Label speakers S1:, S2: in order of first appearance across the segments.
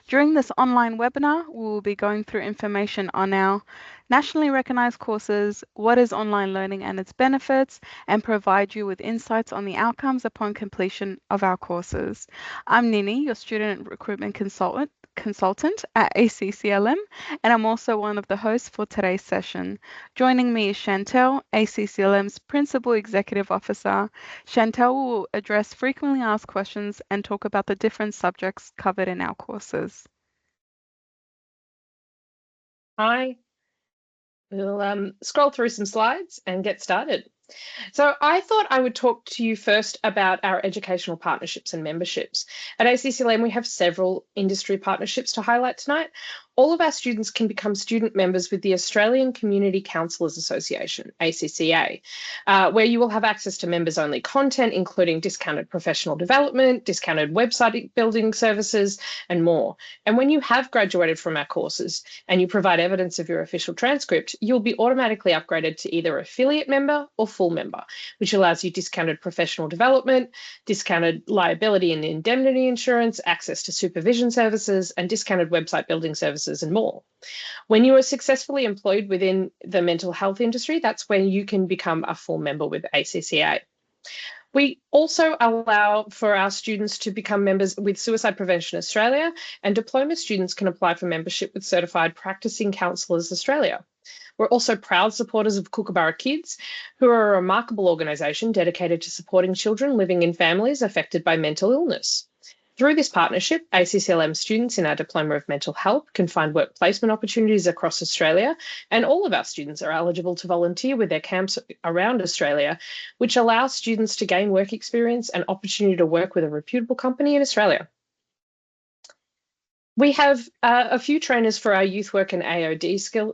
S1: During this online webinar, we will be going through information on our nationally recognised courses, what is online learning and its benefits, and provide you with insights on the outcomes upon completion of our courses. I'm Ninney, your student recruitment consultant at ACCLM, and I'm also one of the hosts for today's session. Joining me is Chantelle, ACCLM's Principal Executive Officer. Chantelle will address frequently asked questions and talk about the different subjects covered in our courses.
S2: Hi, we'll scroll through some slides and get started. So I thought I would talk to you first about our educational partnerships and memberships. At ACCLM, we have several industry partnerships to highlight tonight. All of our students can become student members with the Australian Community Counsellors Association, ACCA, where you will have access to members-only content, including discounted professional development, discounted website building services, and more. And when you have graduated from our courses and you provide evidence of your official transcript, you'll be automatically upgraded to either affiliate member or full member, which allows you discounted professional development, discounted liability and indemnity insurance, access to supervision services, and discounted website building services and more. When you are successfully employed within the mental health industry, that's when you can become a full member with ACCA. We also allow for our students to become members with Suicide Prevention Australia, and diploma students can apply for membership with Certified Practicing Counsellors Australia. We're also proud supporters of Kookaburra Kids, who are a remarkable organisation dedicated to supporting children living in families affected by mental illness. Through this partnership, ACCLM students in our Diploma of Mental Health can find work placement opportunities across Australia, and all of our students are eligible to volunteer with their camps around Australia, which allows students to gain work experience and opportunity to work with a reputable company in Australia. We have a few trainers for our youth work and AOD skill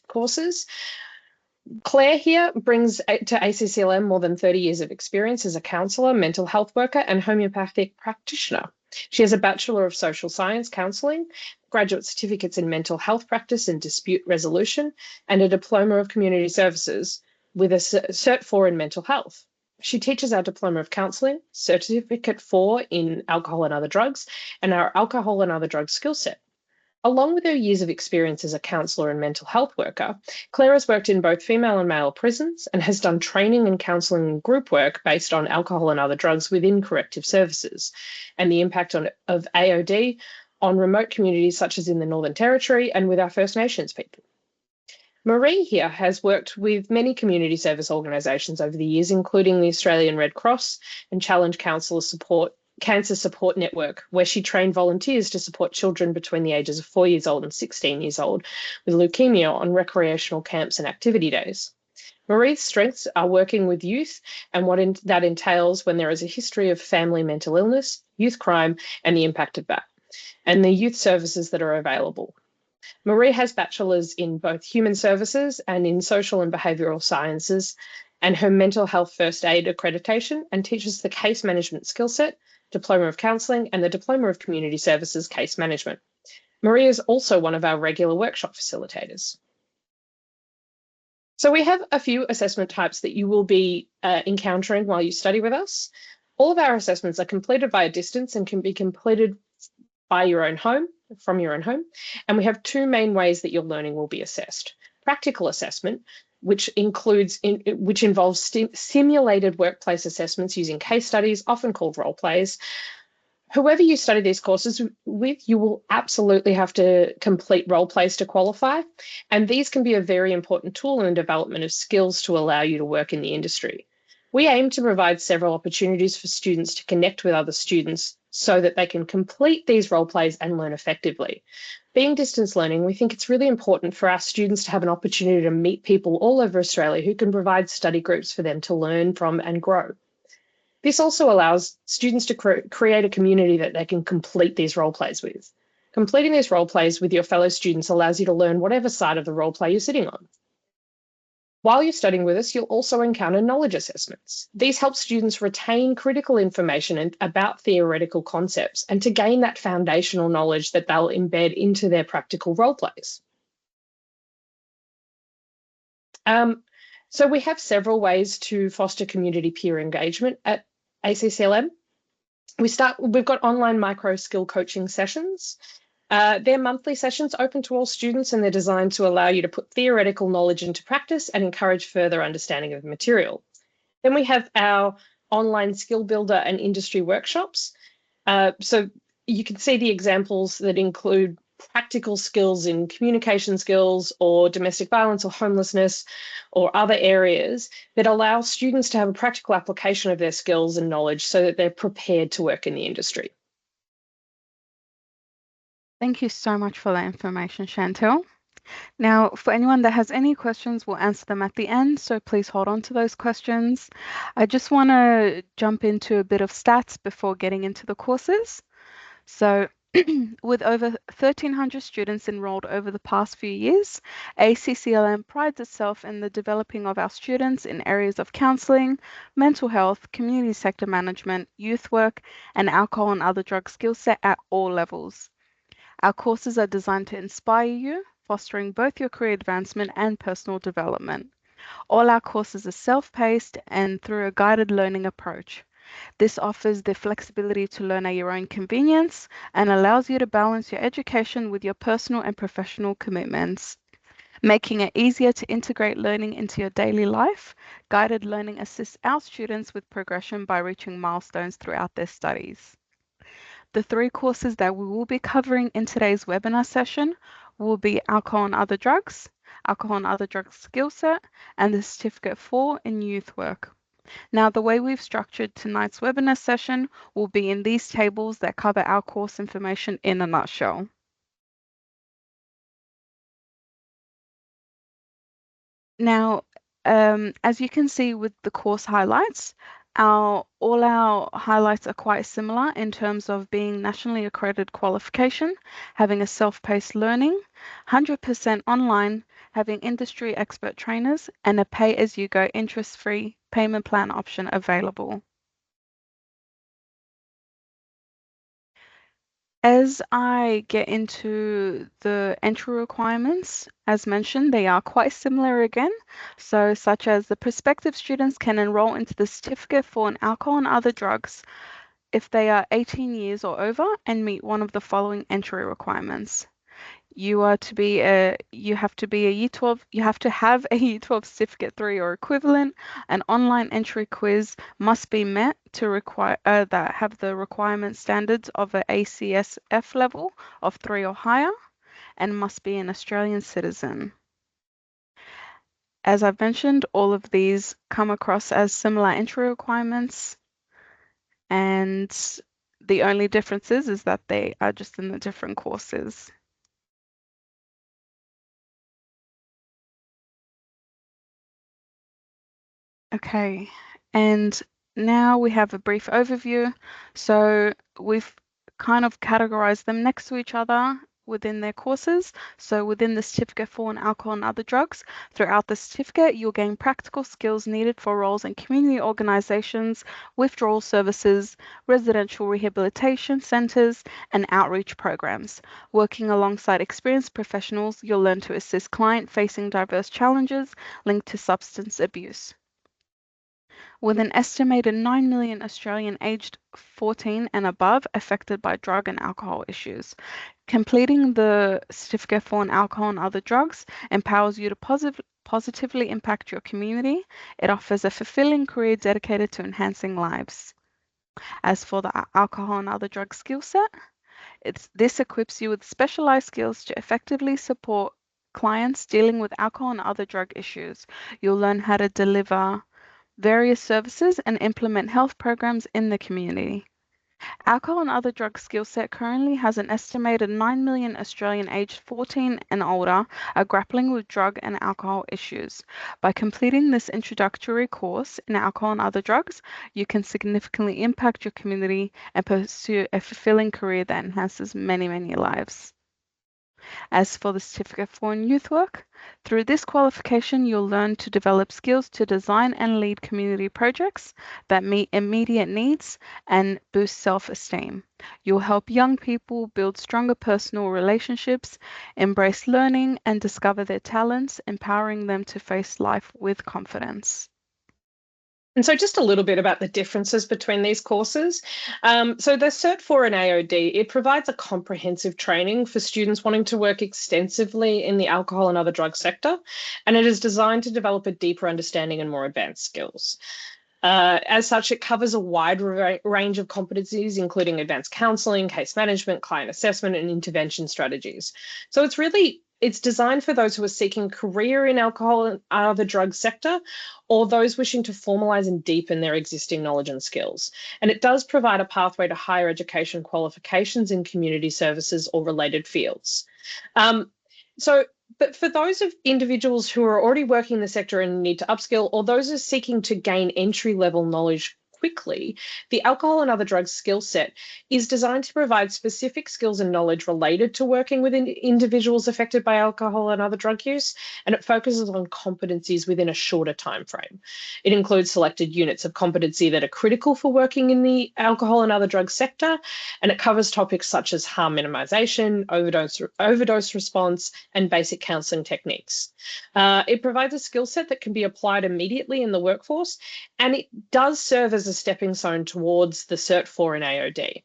S2: courses. Claire here brings to ACCLM more than 30 years of experience as a counsellor, mental health worker, and homeopathic practitioner. She has a Bachelor of Social Science Counselling, graduate certificates in mental health practice and dispute resolution, and a Diploma of Community Services with a Cert 4 in mental health. She teaches our Diploma of Counselling, Certificate 4 in alcohol and other drugs, and our alcohol and other drugs skill set. Along with her years of experience as a counsellor and mental health worker, Claire has worked in both female and male prisons and has done training and counselling and group work based on alcohol and other drugs within corrective services and the impact of AOD on remote communities such as in the Northern Territory and with our First Nations people. Marie here has worked with many community service organisations over the years, including the Australian Red Cross and Challenge Cancer Support Network, where she trained volunteers to support children between the ages of 4 years old and 16 years old with leukemia on recreational camps and activity days. Marie's strengths are working with youth and what that entails when there is a history of family mental illness, youth crime, and the impact of that, and the youth services that are available. Marie has bachelors in both human services and in social and behavioural sciences, and her mental health first aid accreditation, and teaches the case management skill set, Diploma of Counselling, and the Diploma of Community Services Case Management. Marie is also one of our regular workshop facilitators. So we have a few assessment types that you will be encountering while you study with us. All of our assessments are completed via distance and can be completed by your own home, from your own home. And we have two main ways that your learning will be assessed. Practical assessment, which involves simulated workplace assessments using case studies, often called role plays. Whoever you study these courses with, you will absolutely have to complete role plays to qualify. And these can be a very important tool in the development of skills to allow you to work in the industry. We aim to provide several opportunities for students to connect with other students so that they can complete these role plays and learn effectively. Being distance learning, we think it's really important for our students to have an opportunity to meet people all over Australia who can provide study groups for them to learn from and grow. This also allows students to create a community that they can complete these role plays with. Completing these role plays with your fellow students allows you to learn whatever side of the role play you're sitting on. While you're studying with us, you'll also encounter knowledge assessments. These help students retain critical information about theoretical concepts and to gain that foundational knowledge that they'll embed into their practical role plays. So we have several ways to foster community peer engagement at ACCLM. We've got online micro skill coaching sessions. They're monthly sessions open to all students, and they're designed to allow you to put theoretical knowledge into practice and encourage further understanding of the material. Then we have our online skill builder and industry workshops. So you can see the examples that include practical skills in communication skills or domestic violence or homelessness or other areas that allow students to have a practical application of their skills and knowledge so that they're prepared to work in the industry.
S1: Thank you so much for that information, Chantelle. Now, for anyone that has any questions, we'll answer them at the end, so please hold on to those questions. I just want to jump into a bit of stats before getting into the courses. So, with over 1,300 students enrolled over the past few years, ACCLM prides itself in the developing of our students in areas of counselling, mental health, community sector management, youth work, and alcohol and other drug skill set at all levels. Our courses are designed to inspire you, fostering both your career advancement and personal development. All our courses are self-paced and through a guided learning approach. This offers the flexibility to learn at your own convenience and allows you to balance your education with your personal and professional commitments. Making it easier to integrate learning into your daily life, guided learning assists our students with progression by reaching milestones throughout their studies. The three courses that we will be covering in today's webinar session will be Alcohol and Other Drugs, Alcohol and Other Drugs Skill Set, and the Certificate 4 in Youth Work. Now, the way we've structured tonight's webinar session will be in these tables that cover our course information in a nutshell. Now, as you can see with the course highlights, all our highlights are quite similar in terms of being nationally accredited qualification, having a self-paced learning, 100% online, having industry expert trainers, and a pay-as-you-go interest-free payment plan option available. As I get into the entry requirements, as mentioned, they are quite similar again. So, such as the prospective students can enroll into the certificate for an alcohol and other drugs if they are 18 years or over and meet one of the following entry requirements. You have to be a year 12, you have to have a year 12 certificate 3 or equivalent. An online entry quiz must be met to require that have the requirement standards of a ACSF level of 3 or higher and must be an Australian citizen. As I've mentioned, all of these come across as similar entry requirements, and the only differences is that they are just in the different courses. Okay, and now we have a brief overview. So we've kind of categorized them next to each other within their courses. So within the certificate for an alcohol and other drugs, throughout the certificate, you'll gain practical skills needed for roles in community organizations, withdrawal services, residential rehabilitation centers, and outreach programs. Working alongside experienced professionals, you'll learn to assist clients facing diverse challenges linked to substance abuse. With an estimated 9 million Australian aged 14 and above affected by drug and alcohol issues. Completing the certificate for an alcohol and other drugs empowers you to positively impact your community. It offers a fulfilling career dedicated to enhancing lives. As for the alcohol and other drug skill set, this equips you with specialized skills to effectively support clients dealing with alcohol and other drug issues. You'll learn how to deliver various services and implement health programs in the community. Alcohol and other drug skill set currently has an estimated 9 million Australian aged 14 and older are grappling with drug and alcohol issues. By completing this introductory course in alcohol and other drugs, you can significantly impact your community and pursue a fulfilling career that enhances many, many lives. As for the certificate for youth work, through this qualification, you'll learn to develop skills to design and lead community projects that meet immediate needs and boost self-esteem. You'll help young people build stronger personal relationships, embrace learning, and discover their talents, empowering them to face life with confidence.
S2: And so just a little bit about the differences between these courses. So the Cert 4 in AOD, it provides a comprehensive training for students wanting to work extensively in the alcohol and other drug sector, and it is designed to develop a deeper understanding and more advanced skills. As such, it covers a wide range of competencies, including advanced counselling, case management, client assessment, and intervention strategies. So it's designed for those who are seeking a career in alcohol and other drug sector, or those wishing to formalise and deepen their existing knowledge and skills. And it does provide a pathway to higher education qualifications in community services or related fields. But for those of individuals who are already working in the sector and need to upskill, or those who are seeking to gain entry-level knowledge quickly, the alcohol and other drugs skill set is designed to provide specific skills and knowledge related to working with individuals affected by alcohol and other drug use, and it focuses on competencies within a shorter time frame. It includes selected units of competency that are critical for working in the alcohol and other drug sector, and it covers topics such as harm minimization, overdose response, and basic counselling techniques. It provides a skill set that can be applied immediately in the workforce, and it does serve as a stepping stone towards the Cert 4 in AOD.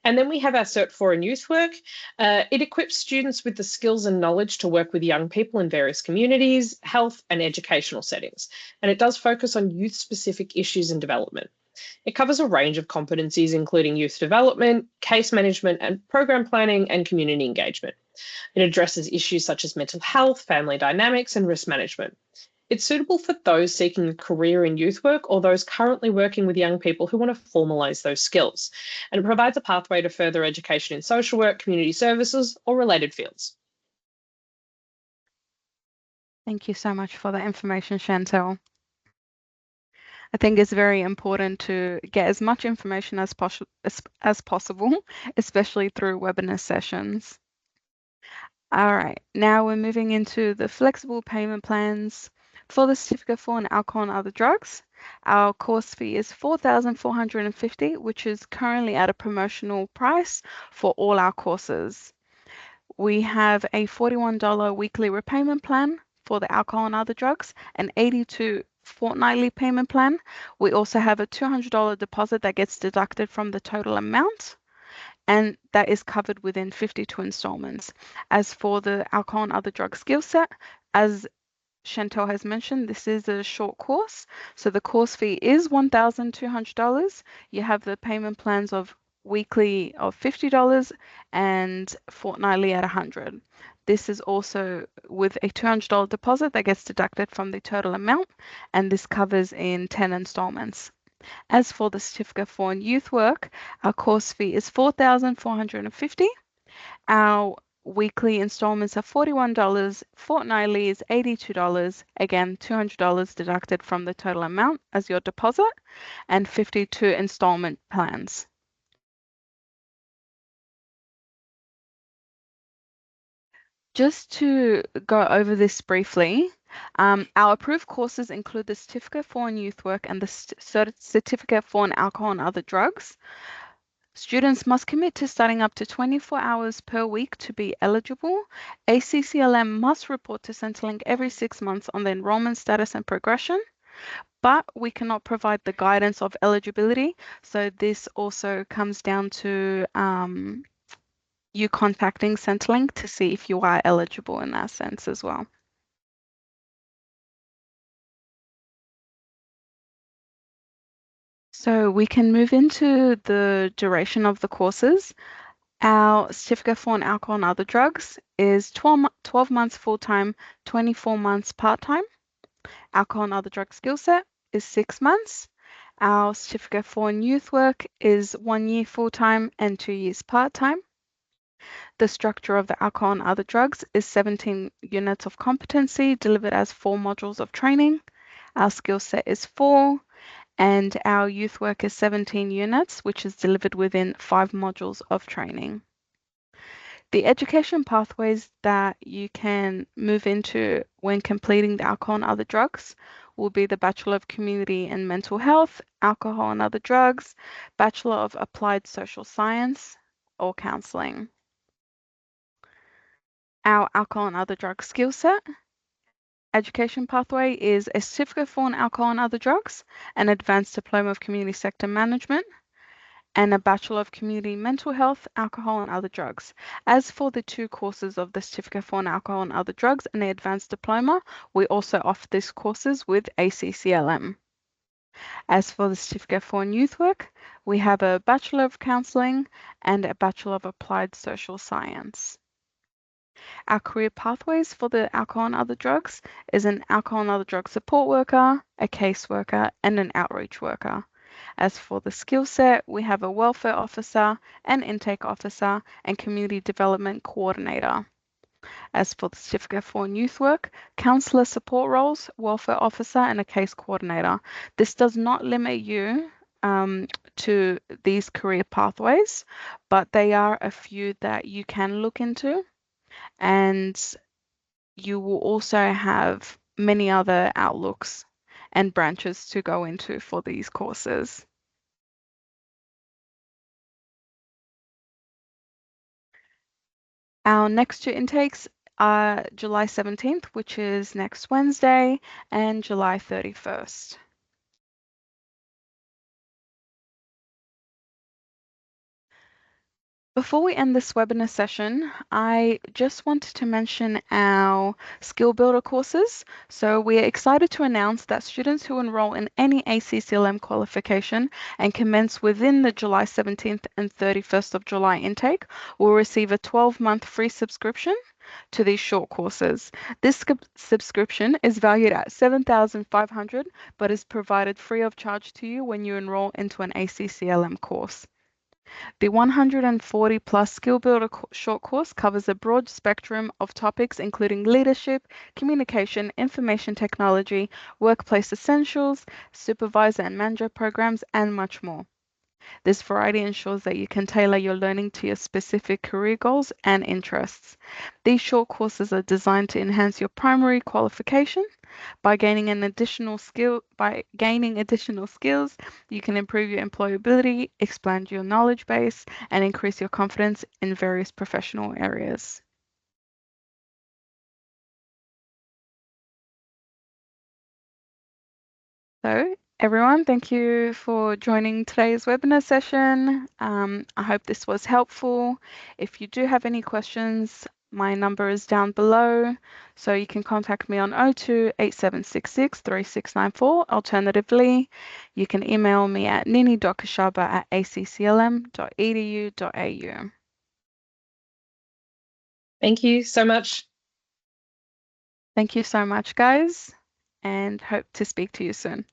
S2: And then we have our Cert 4 in youth work. It equips students with the skills and knowledge to work with young people in various communities, health and educational settings. And it does focus on youth-specific issues and development. It covers a range of competencies, including youth development, case management, and program planning and community engagement. It addresses issues such as mental health, family dynamics, and risk management. It's suitable for those seeking a career in youth work or those currently working with young people who want to formalise those skills. And it provides a pathway to further education in social work, community services, or related fields.
S1: Thank you so much for that information, Chantelle. I think it's very important to get as much information as possible, especially through webinar sessions. All right, now we're moving into the flexible payment plans. For the certificate for alcohol and other drugs, our course fee is $4,450, which is currently at a promotional price for all our courses. We have a $41 weekly repayment plan for the alcohol and other drugs, an $82 fortnightly payment plan. We also have a $200 deposit that gets deducted from the total amount, and that is covered within 52 installments. As for the alcohol and other drug skill set, as Chantelle has mentioned, this is a short course, so the course fee is $1,200. You have the payment plans of weekly of $50 and fortnightly at $100. This is also with a $200 deposit that gets deducted from the total amount, and this covers in 10 installments. As for the certificate for youth work, our course fee is $4,450. Our weekly installments are $41, fortnightly is $82, again $200 deducted from the total amount as your deposit, and 52 installment plans. Just to go over this briefly, our approved courses include the certificate for youth work and the certificate for alcohol and other drugs. Students must commit to studying up to 24 hours per week to be eligible. ACCLM must report to Centrelink every 6 months on the enrollment status and progression, but we cannot provide the guidance of eligibility. So this also comes down to you contacting Centrelink to see if you are eligible in that sense as well. So we can move into the duration of the courses. Our certificate for alcohol and other drugs is 12 months full-time, 24 months part-time. Alcohol and other drug skill set is 6 months. Our certificate for youth work is 1 year full-time and 2 years part-time. The structure of the alcohol and other drugs is 17 units of competency delivered as 4 modules of training. Our skill set is 4, and our youth work is 17 units, which is delivered within 5 modules of training. The education pathways that you can move into when completing the alcohol and other drugs will be the Bachelor of Community and Mental Health, Alcohol and Other Drugs, Bachelor of Applied Social Science, or Counselling. Our alcohol and other drug skill set. education pathway is a certificate for in alcohol and other drugs, an advanced diploma of community sector management, and a Bachelor of Community Mental Health, Alcohol and Other Drugs. As for the two courses of the Certificate for Alcohol and Other Drugs and the Advanced Diploma, we also offer these courses with ACCLM. As for the Certificate for Youth Work, we have a Bachelor of Counselling and a Bachelor of Applied Social Science. Our career pathways for the alcohol and other drugs is an alcohol and other drug support worker, a caseworker, and an outreach worker. As for the skill set, we have a welfare officer, an intake officer, and community development coordinator. As for the certificate for youth work, counsellor support roles, welfare officer, and a case coordinator. This does not limit you to these career pathways, but they are a few that you can look into, and you will also have many other outlooks and branches to go into for these courses. Our next two intakes are July 17th, which is next Wednesday, and July 31st. Before we end this webinar session, I just wanted to mention our Skill Builder courses. So we are excited to announce that students who enroll in any ACCLM qualification and commence within the July 17th and 31st of July intake will receive a 12-month free subscription to these short courses. This subscription is valued at $7,500, but is provided free of charge to you when you enroll into an ACCLM course. The 140 plus Skill Builder short course covers a broad spectrum of topics including leadership, communication, information technology, workplace essentials, supervisor and manager programs, and much more. This variety ensures that you can tailor your learning to your specific career goals and interests. These short courses are designed to enhance your primary qualification. By gaining additional skills, you can improve your employability, expand your knowledge base, and increase your confidence in various professional areas. So, everyone, thank you for joining today's webinar session. I hope this was helpful. If you do have any questions, my number is down below, so you can contact me on 02 8766 3694. Alternatively, you can email me at ninney.koshaba@acclm.edu.au.
S2: Thank you so much.
S1: Thank you so much, guys, and hope to speak to you soon.